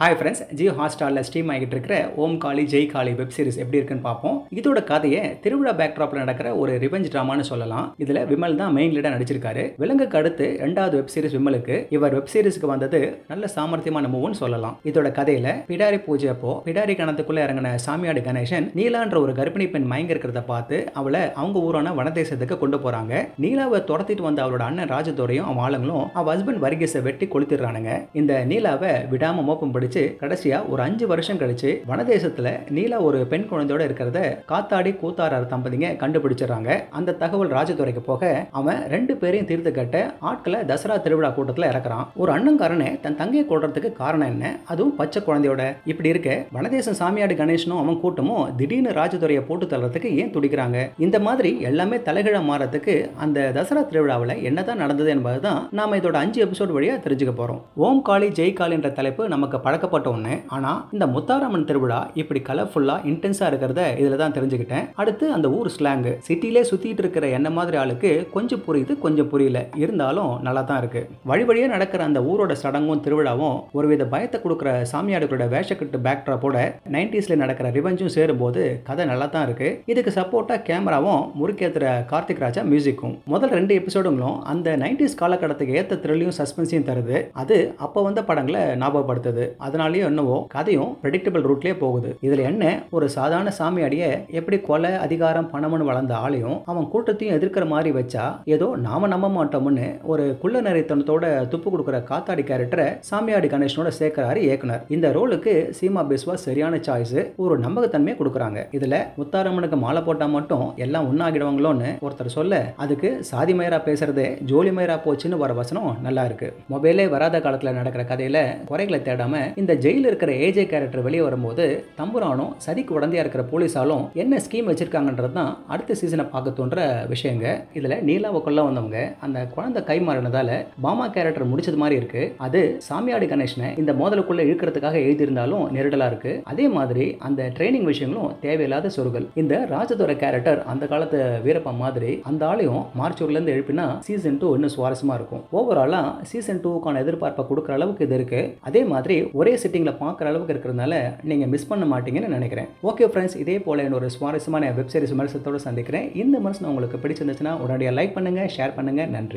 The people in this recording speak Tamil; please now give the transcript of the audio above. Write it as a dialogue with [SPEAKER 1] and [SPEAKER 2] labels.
[SPEAKER 1] ஹாய் ஃப்ரெண்ட்ஸ், ஜியோ ஹாட்ஸ்டாரில் ஸ்ட்ரீம் ஆகிட்டு இருக்கிற ஓம் காளி ஜெய் காளி வெப் சீரிஸ் எப்படி இருக்குன்னு பார்ப்போம். இதோட கதையை திருவிழா பேக்ட்ராப்ல நடக்கிற ஒரு ரிவெஞ்ச் ட்ராமான்னு சொல்லலாம். இதுல விமல் தான் மெயின் லீடா நடிச்சிருக்காரு. விலங்குக்கு அடுத்து ரெண்டாவது வெப் சீரிஸ் விமலுக்கு. இவர் வெப் சீரிஸ்க்கு வந்தது நல்ல சாமர்த்தியமான மூவ்னு சொல்லலாம். இதோட கதையில பிடாரி பூஜை அப்போ பிடாரி கணத்துக்குள்ள இறங்கின சாமியாடி கணேசன் நீலான்ற ஒரு கர்ப்பிணி பெண் மயங்க இருக்கிறத பார்த்து அவளை அவங்க ஊரான வனதேசத்துக்கு கொண்டு போறாங்க. நீலாவை துரத்திட்டு வந்த அவளோட அண்ணன் ராஜதுரையும் அவன் ஆளுங்களும் அவ ஹஸ்பண்ட் வர்கீஸை வெட்டி கொளுத்திடுறானுங்க. இந்த நீலாவை விடாம மோப்பம் பிடிச்சு கடைசியா ஒரு 5 வருஷம் கழிச்சு வனதேசத்துல நீலா ஒரு பெண் குழந்தையோட இருக்கிறத காத்தாடி கூத்தாரார் தம்பதிங்க கண்டுபிடிச்சிடறாங்க. அந்த தகவல் ராஜதுரைக்கு போக அவன் 2 பேரையும் தீர்த்து கட்ட ஆட்களை தசரா திருவிழா கூட்டத்தில் இறக்குறான். ஒரு அண்ணன்காரனே தன் தங்கையை கொள்றதுக்கு காரணம் என்ன, அதுவும் பச்சை குழந்தையோட. இப்படி இருக்க வனதேசம் சாமியாடி கணேசனும் அவன் கூட்டமும் திடீர்னு ராஜதுரையை போட்டு தள்ளுறதுக்கு ஏன் துடிக்கிறாங்க? இந்த மாதிரி எல்லாமே தலைகீழ மாறதுக்கு அந்த தசரா திருவிழாவில் என்னதான் நடந்தது என்பதுதான் நாம இதோட 5 எபிசோட் வழியா தெரிஞ்சுக்க போறோம். ஓம் காளி ஜெய் காளி என்ற தலைப்பு நமக்கு பழக்கப்பட்ட ஒண்ணு. ஆனா இந்த முத்தாரம்மன் திருவிழா இப்படி கலர்ஃபுல்லா இன்டென்ஸா இருக்கிறத இதுல தான் தெரிஞ்சுக்கிட்டேன். அடுத்து அந்த ஊர் ஸ்லாங் சிட்டிலே சுத்திட்டு இருக்கிற என்ன மாதிரி ஆளுக்கு கொஞ்சம் புரியுது, கொஞ்சம் புரியல. இருந்தாலும் நல்லா தான் இருக்கு. வழி வழியா நடக்கிற அந்த ஊரோட சடங்கும் திருவிழாவும் ஒருவித பயத்தை கொடுக்கிற சாமியாடுகளோட வேஷக்கட்டு பேக்ட்ராப்போட 90ஸ்ல நடக்கிற ரிவெஞ்சும் சேரும்போது கதை நல்லா தான் இருக்கு. இதுக்கு சப்போர்ட்டா கேமராவும் முறுக்கேத்துற கார்த்திக் ராஜா மியூசிக்கும். முதல் 2 எபிசோடுங்களும் அந்த 90s காலகட்டத்துக்கு ஏத்த த்ரில்லையும் சஸ்பென்ஸையும் தருது. அது அப்ப வந்த படங்களை ஞாபகப்படுத்துது. அதனாலேயே என்னவோ கதையும் ப்ரெடிக்டபிள் ரூட்லயே போகுது. இதுல என்ன, ஒரு சாதாரண சாமியாடிய எப்படி கொலை அதிகாரம் பணம்னு வளர்ந்த ஆளையும் அவன் கூட்டத்தையும் எதிர்க்கிற மாதிரி வச்சா ஏதோ நாம நம்ப மாட்டோம்னு ஒரு குள்ள நரித்தனத்தோட துப்பு கொடுக்குற காத்தாடி கேரக்டரை சாமியாடி கணேசனோட சேர்க்கிறாரு இயக்குனர். இந்த ரோலுக்கு சீமா பிஸ்வாஸ் சரியான சாய்ஸ். ஒரு நம்பகத்தன்மையை கொடுக்குறாங்க. இதுல முத்தாரம்மனுக்கு மாலை போட்டா மட்டும் எல்லாம் ஒன்னாகிடுவாங்களோன்னு ஒருத்தர் சொல்ல, அதுக்கு சாதி மயிரா பேசுறதே ஜோலி மயிரா போச்சுன்னு வர வசனம் நல்லா இருக்கு. மொபைலே வராத காலத்துல நடக்கிற கதையில குறைகளை தேடாம இந்த ஜெயில இருக்கிற ஏஜே கேரக்டர் வெளியே வரும்போது தம்புரானும் சதிக்கு உடந்தையா இருக்கிற போலீஸாலும் என்ன ஸ்கீம் வச்சிருக்காங்கன்றது தான் அடுத்த சீசனை பார்க்க தோன்ற விஷயங்க. இதுல நீலாவை கொல்ல வந்தவங்க அந்த குழந்தை கை மாறினதால பாமா கேரக்டர் முடிச்சது மாதிரி இருக்கு. அது சாமியாடி கணேசனை இந்த மோதலுக்குள்ள இழுக்கிறதுக்காக எழுதியிருந்தாலும் நெருடலா இருக்கு. அதே மாதிரி அந்த ட்ரைனிங் விஷயங்களும் தேவையில்லாத சொருகல். இந்த ராஜதுரை கேரக்டர் அந்த காலத்து வீரப்பா மாதிரி அந்த ஆளையும் மார்ச்சூர்ல இருந்து எழுப்பினா சீசன் 2 இன்னும் சுவாரஸ்யமா இருக்கும். ஓவராலா சீசன் 2க்கான எதிர்பார்ப்பை கொடுக்குற அளவுக்கு இது இருக்கு. அதே மாதிரி ஒரே சிட்டிங்ல பார்க்குற அளவுக்கு இருக்கிறதுனால நீங்க மிஸ் பண்ண மாட்டீங்கன்னு நினைக்கிறேன். ஓகே ஃப்ரெண்ட்ஸ், இதே போல ஒரு சுவாரஸ்யமான வெப் சீரிஸ் விமர்சனத்தோடு சந்திக்கிறேன். இந்த விமர்சனம் உங்களுக்கு பிடிச்சிருந்துச்சுன்னா உடனடியாக லைக் பண்ணுங்க, ஷேர் பண்ணுங்க. நன்றி.